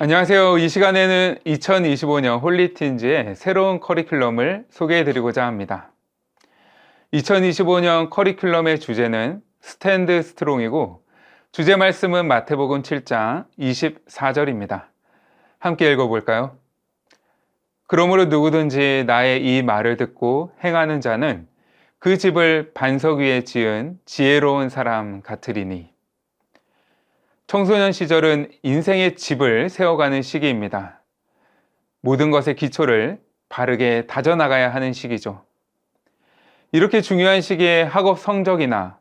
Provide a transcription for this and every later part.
안녕하세요. 이 시간에는 2025년 홀리틴즈의 새로운 커리큘럼을 소개해 드리고자 합니다. 2025년 커리큘럼의 주제는 스탠드 스트롱이고 주제 말씀은 마태복음 7장 24절입니다. 함께 읽어볼까요? 그러므로 누구든지 나의 이 말을 듣고 행하는 자는 그 집을 반석 위에 지은 지혜로운 사람 같으리니. 청소년 시절은 인생의 집을 세워가는 시기입니다. 모든 것의 기초를 바르게 다져나가야 하는 시기죠. 이렇게 중요한 시기에 학업 성적이나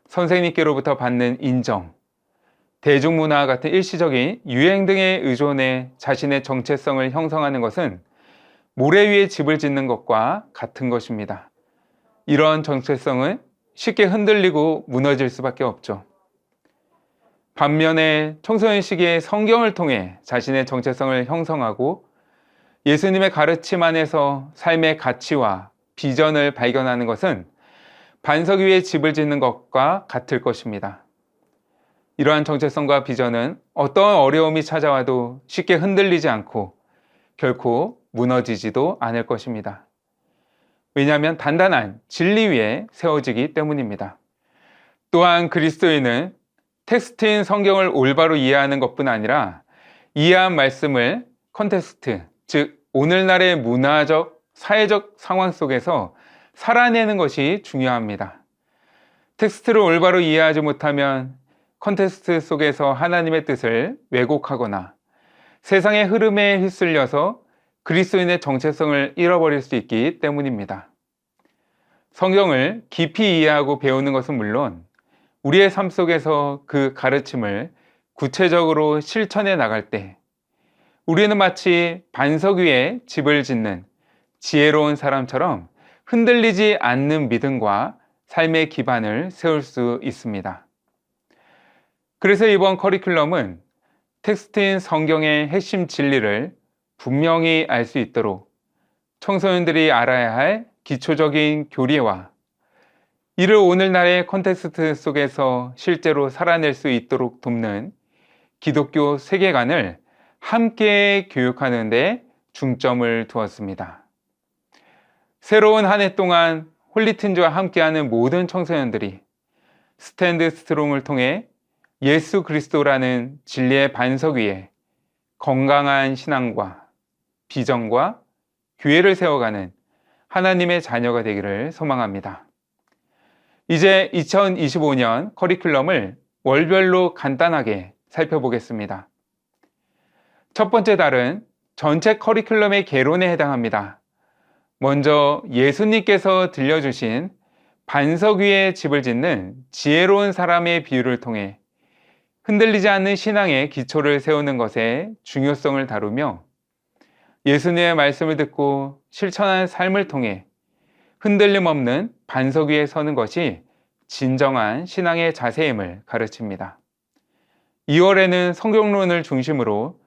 선생님께로부터 받는 인정, 대중문화와 같은 일시적인 유행 등에 의존해 자신의 정체성을 형성하는 것은 모래 위에 집을 짓는 것과 같은 것입니다. 이러한 정체성은 쉽게 흔들리고 무너질 수밖에 없죠. 반면에 청소년 시기에 성경을 통해 자신의 정체성을 형성하고 예수님의 가르침 안에서 삶의 가치와 비전을 발견하는 것은 반석 위에 집을 짓는 것과 같을 것입니다. 이러한 정체성과 비전은 어떠한 어려움이 찾아와도 쉽게 흔들리지 않고 결코 무너지지도 않을 것입니다. 왜냐하면 단단한 진리 위에 세워지기 때문입니다. 또한 그리스도인은 텍스트인 성경을 올바로 이해하는 것뿐 아니라 이해한 말씀을 컨텍스트, 즉 오늘날의 문화적, 사회적 상황 속에서 살아내는 것이 중요합니다. 텍스트를 올바로 이해하지 못하면 컨텍스트 속에서 하나님의 뜻을 왜곡하거나 세상의 흐름에 휩쓸려서 그리스도인의 정체성을 잃어버릴 수 있기 때문입니다. 성경을 깊이 이해하고 배우는 것은 물론 우리의 삶 속에서 그 가르침을 구체적으로 실천해 나갈 때 우리는 마치 반석 위에 집을 짓는 지혜로운 사람처럼 흔들리지 않는 믿음과 삶의 기반을 세울 수 있습니다. 그래서 이번 커리큘럼은 텍스트인 성경의 핵심 진리를 분명히 알 수 있도록 청소년들이 알아야 할 기초적인 교리와 이를 오늘날의 콘텍스트 속에서 실제로 살아낼 수 있도록 돕는 기독교 세계관을 함께 교육하는 데 중점을 두었습니다. 새로운 한 해 동안 홀리틴즈와 함께하는 모든 청소년들이 스탠드 스트롱을 통해 예수 그리스도라는 진리의 반석 위에 건강한 신앙과 비전과 교회를 세워가는 하나님의 자녀가 되기를 소망합니다. 이제 2025년 커리큘럼을 월별로 간단하게 살펴보겠습니다. 첫 번째 달은 전체 커리큘럼의 개론에 해당합니다. 먼저 예수님께서 들려주신 반석 위에 집을 짓는 지혜로운 사람의 비유를 통해 흔들리지 않는 신앙의 기초를 세우는 것의 중요성을 다루며 예수님의 말씀을 듣고 실천하는 삶을 통해 흔들림 없는 반석 위에 서는 것이 진정한 신앙의 자세임을 가르칩니다. 2월에는 성경론을 중심으로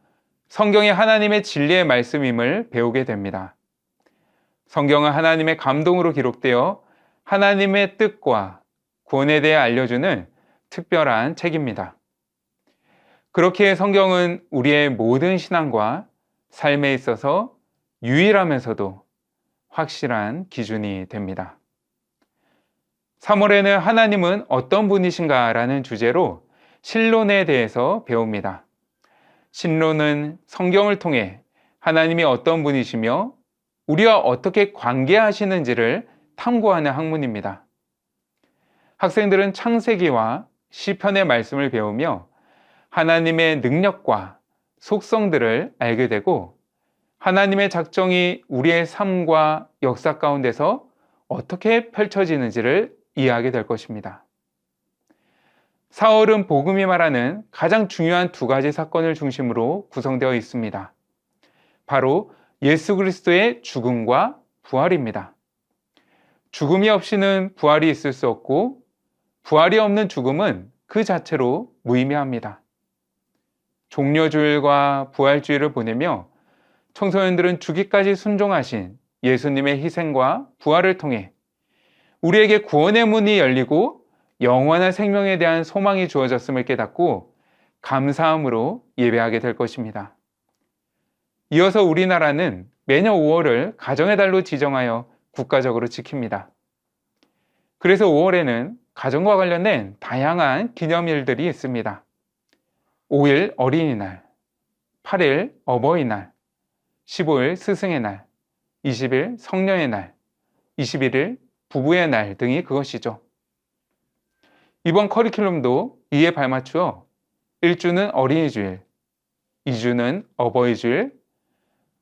성경이 하나님의 진리의 말씀임을 배우게 됩니다. 성경은 하나님의 감동으로 기록되어 하나님의 뜻과 구원에 대해 알려주는 특별한 책입니다. 그렇게 성경은 우리의 모든 신앙과 삶에 있어서 유일하면서도 확실한 기준이 됩니다. 3월에는 하나님은 어떤 분이신가 라는 주제로 신론에 대해서 배웁니다. 신론은 성경을 통해 하나님이 어떤 분이시며 우리와 어떻게 관계하시는지를 탐구하는 학문입니다. 학생들은 창세기와 시편의 말씀을 배우며 하나님의 능력과 속성들을 알게 되고 하나님의 작정이 우리의 삶과 역사 가운데서 어떻게 펼쳐지는지를 이해하게 될 것입니다. 4월은 복음이 말하는 가장 중요한 두 가지 사건을 중심으로 구성되어 있습니다. 바로 예수 그리스도의 죽음과 부활입니다. 죽음이 없이는 부활이 있을 수 없고 부활이 없는 죽음은 그 자체로 무의미합니다. 종려주일과 부활주일을 보내며 청소년들은 죽기까지 순종하신 예수님의 희생과 부활을 통해 우리에게 구원의 문이 열리고 영원한 생명에 대한 소망이 주어졌음을 깨닫고 감사함으로 예배하게 될 것입니다. 이어서 우리나라는 매년 5월을 가정의 달로 지정하여 국가적으로 지킵니다. 그래서 5월에는 가정과 관련된 다양한 기념일들이 있습니다. 5일 어린이날, 8일 어버이날, 15일 스승의 날, 20일 성녀의 날, 21일 부부의 날 등이 그것이죠. 이번 커리큘럼도 이에 발맞추어 1주는 어린이 주일, 2주는 어버이 주일,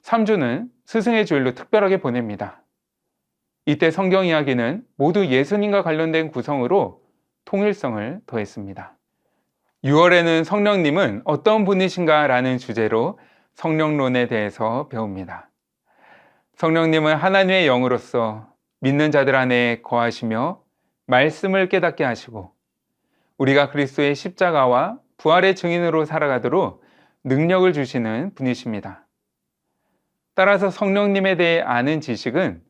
3주는 스승의 주일로 특별하게 보냅니다. 이때 성경 이야기는 모두 예수님과 관련된 구성으로 통일성을 더했습니다. 6월에는 성령님은 어떤 분이신가 라는 주제로 성령론에 대해서 배웁니다. 성령님은 하나님의 영으로서 믿는 자들 안에 거하시며 말씀을 깨닫게 하시고 우리가 그리스도의 십자가와 부활의 증인으로 살아가도록 능력을 주시는 분이십니다. 따라서 성령님에 대해 아는 지식은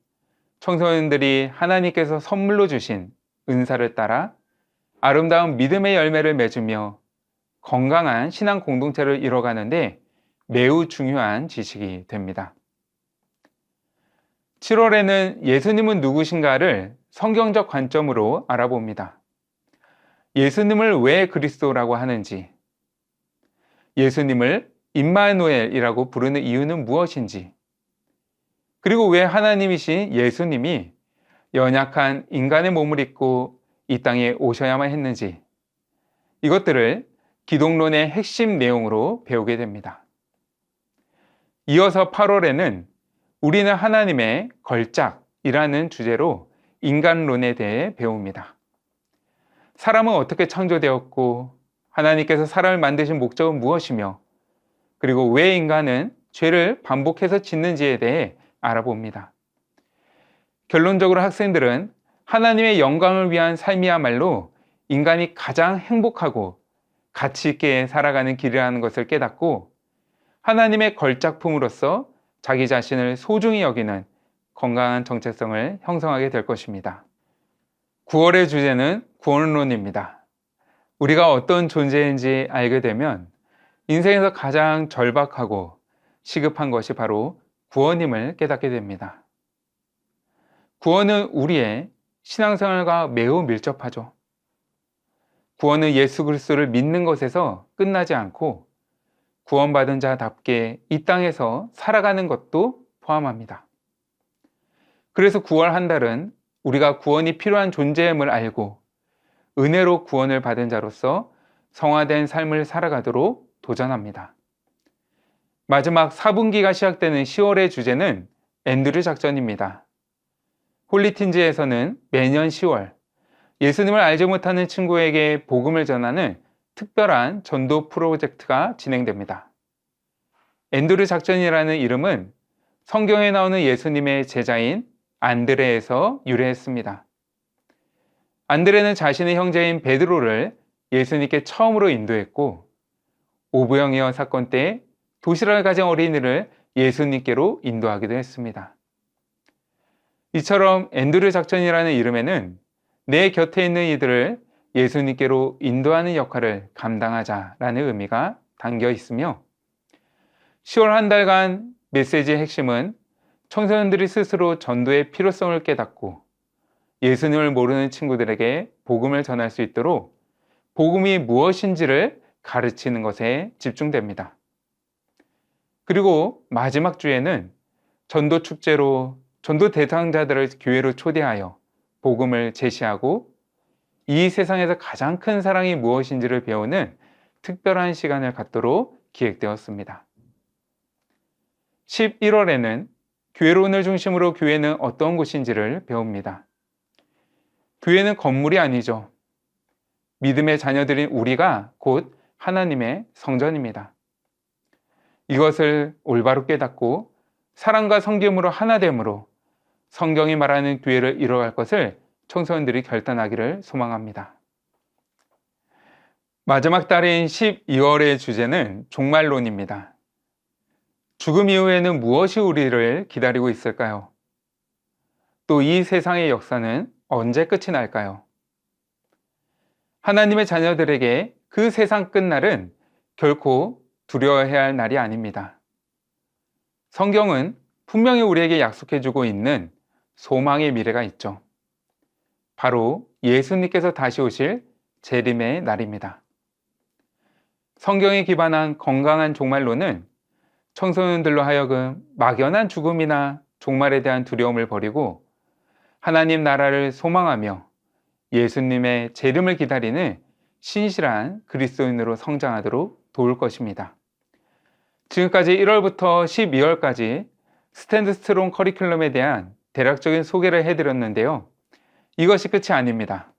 청소년들이 하나님께서 선물로 주신 은사를 따라 아름다운 믿음의 열매를 맺으며 건강한 신앙 공동체를 이뤄가는데 매우 중요한 지식이 됩니다. 7월에는 예수님은 누구신가를 성경적 관점으로 알아봅니다. 예수님을 왜 그리스도라고 하는지, 예수님을 임마누엘이라고 부르는 이유는 무엇인지, 그리고 왜 하나님이신 예수님이 연약한 인간의 몸을 입고 이 땅에 오셔야만 했는지, 이것들을 기독론의 핵심 내용으로 배우게 됩니다. 이어서 8월에는 우리는 하나님의 걸작이라는 주제로 인간론에 대해 배웁니다. 사람은 어떻게 창조되었고 하나님께서 사람을 만드신 목적은 무엇이며 그리고 왜 인간은 죄를 반복해서 짓는지에 대해 알아봅니다. 결론적으로 학생들은 하나님의 영광을 위한 삶이야말로 인간이 가장 행복하고 가치 있게 살아가는 길이라는 것을 깨닫고 하나님의 걸작품으로서 자기 자신을 소중히 여기는 건강한 정체성을 형성하게 될 것입니다. 9월의 주제는 구원론입니다. 우리가 어떤 존재인지 알게 되면 인생에서 가장 절박하고 시급한 것이 바로 구원임을 깨닫게 됩니다. 구원은 우리의 신앙생활과 매우 밀접하죠. 구원은 예수 그리스도를 믿는 것에서 끝나지 않고 구원받은 자답게 이 땅에서 살아가는 것도 포함합니다. 그래서 9월 한 달은 우리가 구원이 필요한 존재임을 알고 은혜로 구원을 받은 자로서 성화된 삶을 살아가도록 도전합니다. 마지막 4분기가 시작되는 10월의 주제는 앤드류 작전입니다. 홀리틴즈에서는 매년 10월 예수님을 알지 못하는 친구에게 복음을 전하는 특별한 전도 프로젝트가 진행됩니다. 앤드류 작전이라는 이름은 성경에 나오는 예수님의 제자인 안드레에서 유래했습니다. 안드레는 자신의 형제인 베드로를 예수님께 처음으로 인도했고 오부영이어 사건 때 도시락을 가진 어린이를 예수님께로 인도하기도 했습니다. 이처럼 앤드류 작전이라는 이름에는 내 곁에 있는 이들을 예수님께로 인도하는 역할을 감당하자라는 의미가 담겨 있으며 10월 한 달간 메시지의 핵심은 청소년들이 스스로 전도의 필요성을 깨닫고 예수님을 모르는 친구들에게 복음을 전할 수 있도록 복음이 무엇인지를 가르치는 것에 집중됩니다. 그리고 마지막 주에는 전도 축제로 전도 대상자들을 교회로 초대하여 복음을 제시하고 이 세상에서 가장 큰 사랑이 무엇인지를 배우는 특별한 시간을 갖도록 기획되었습니다. 11월에는 교회론을 중심으로 교회는 어떤 곳인지를 배웁니다. 교회는 건물이 아니죠. 믿음의 자녀들인 우리가 곧 하나님의 성전입니다. 이것을 올바로 깨닫고 사랑과 섬김으로 하나됨으로 성경이 말하는 교회를 이뤄갈 것을 청소년들이 결단하기를 소망합니다. 마지막 달인 12월의 주제는 종말론입니다. 죽음 이후에는 무엇이 우리를 기다리고 있을까요? 또 이 세상의 역사는 언제 끝이 날까요? 하나님의 자녀들에게 그 세상 끝날은 결코 두려워해야 할 날이 아닙니다. 성경은 분명히 우리에게 약속해주고 있는 소망의 미래가 있죠. 바로 예수님께서 다시 오실 재림의 날입니다. 성경에 기반한 건강한 종말론은 청소년들로 하여금 막연한 죽음이나 종말에 대한 두려움을 버리고 하나님 나라를 소망하며 예수님의 재림을 기다리는 신실한 그리스도인으로 성장하도록 도울 것입니다. 지금까지 1월부터 12월까지 스탠드 스트롱 커리큘럼에 대한 대략적인 소개를 해드렸는데요. 이것이 끝이 아닙니다.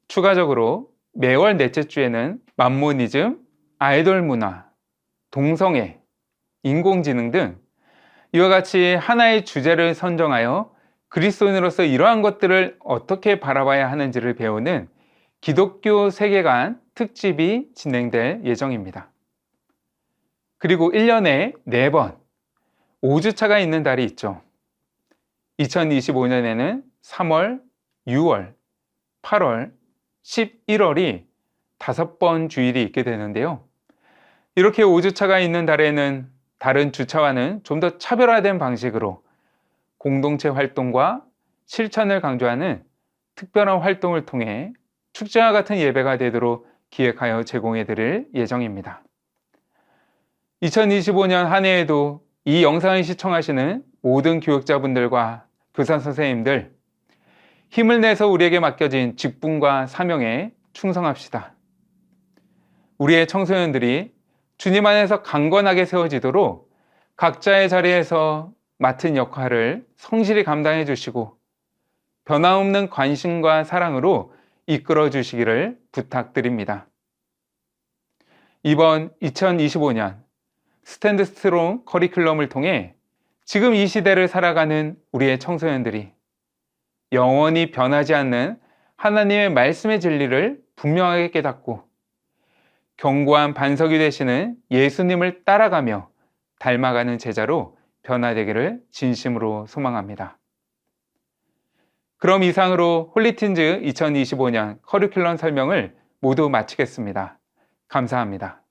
추가적으로 매월 넷째 주에는 만모니즘, 아이돌 문화, 동성애, 인공지능 등 이와 같이 하나의 주제를 선정하여 그리스도인으로서 이러한 것들을 어떻게 바라봐야 하는지를 배우는 기독교 세계관 특집이 진행될 예정입니다. 그리고 1년에 4번 5주차가 있는 달이 있죠. 2025년에는 3월, 6월, 8월, 11월이 5번 주일이 있게 되는데요. 이렇게 5주차가 있는 달에는 다른 주차와는 좀 더 차별화된 방식으로 공동체 활동과 실천을 강조하는 특별한 활동을 통해 축제와 같은 예배가 되도록 기획하여 제공해 드릴 예정입니다. 2025년 한 해에도 이 영상을 시청하시는 모든 교육자분들과 교사 선생님들, 힘을 내서 우리에게 맡겨진 직분과 사명에 충성합시다. 우리의 청소년들이 주님 안에서 강건하게 세워지도록 각자의 자리에서 맡은 역할을 성실히 감당해 주시고 변함없는 관심과 사랑으로 이끌어 주시기를 부탁드립니다. 이번 2025년 스탠드 스트롱 커리큘럼을 통해 지금 이 시대를 살아가는 우리의 청소년들이 영원히 변하지 않는 하나님의 말씀의 진리를 분명하게 깨닫고 견고한 반석이 되시는 예수님을 따라가며 닮아가는 제자로 변화되기를 진심으로 소망합니다. 그럼 이상으로 홀리틴즈 2025년 커리큘럼 설명을 모두 마치겠습니다. 감사합니다.